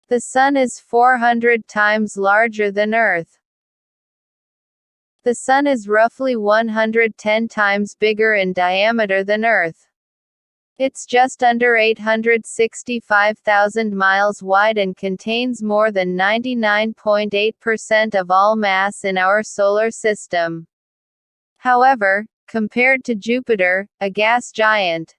The Sun is 400 times larger than Earth. The Sun is roughly 110 times bigger in diameter than Earth. It's just under 865,000 miles wide and contains more than 99.8% of all mass in our solar system. However, compared to Jupiter, a gas giant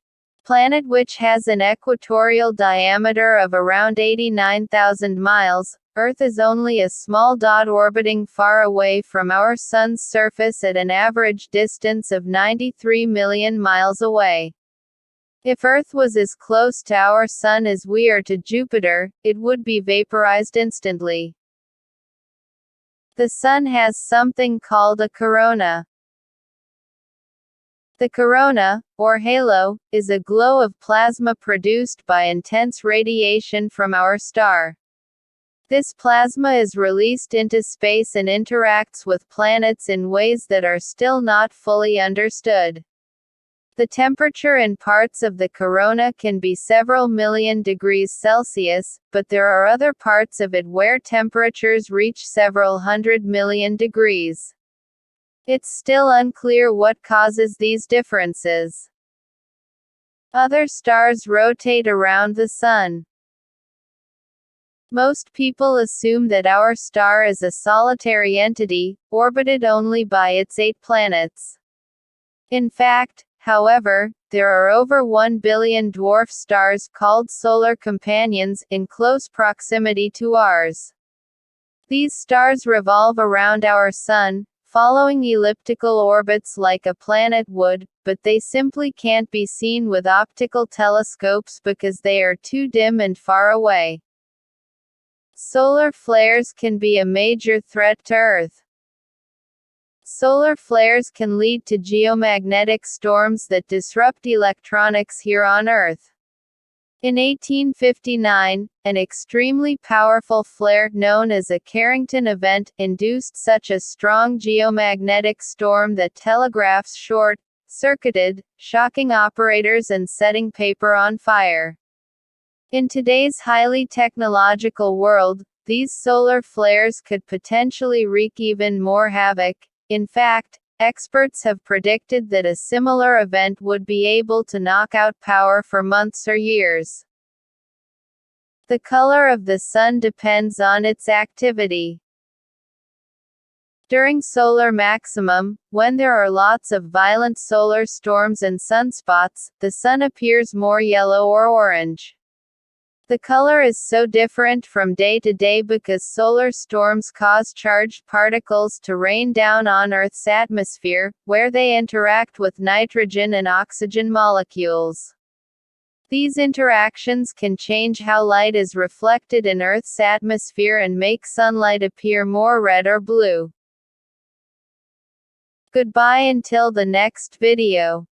planet which has an equatorial diameter of around 89,000 miles, Earth is only a small dot orbiting far away from our Sun's surface at an average distance of 93 million miles away. If Earth was as close to our Sun as we are to Jupiter, it would be vaporized instantly. The Sun has something called a corona. The corona, or halo, is a glow of plasma produced by intense radiation from our star. This plasma is released into space and interacts with planets in ways that are still not fully understood. The temperature in parts of the corona can be several million degrees Celsius, but there are other parts of it where temperatures reach several hundred million degrees. It's still unclear what causes these differences. Other stars rotate around the Sun. Most people assume that our star is a solitary entity, orbited only by its 8 planets. In fact, however, there are over 1 billion dwarf stars called solar companions, in close proximity to ours. These stars revolve around our Sun, following elliptical orbits like a planet would, but they simply can't be seen with optical telescopes because they are too dim and far away. Solar flares can be a major threat to Earth. Solar flares can lead to geomagnetic storms that disrupt electronics here on Earth. In 1859, an extremely powerful flare, known as a Carrington event, induced such a strong geomagnetic storm that telegraphs short-circuited, shocking operators and setting paper on fire. In today's highly technological world, these solar flares could potentially wreak even more havoc. In fact, experts have predicted that a similar event would be able to knock out power for months or years. The color of the Sun depends on its activity. During solar maximum, when there are lots of violent solar storms and sunspots, the Sun appears more yellow or orange. The color is so different from day to day because solar storms cause charged particles to rain down on Earth's atmosphere, where they interact with nitrogen and oxygen molecules. These interactions can change how light is reflected in Earth's atmosphere and make sunlight appear more red or blue. Goodbye until the next video.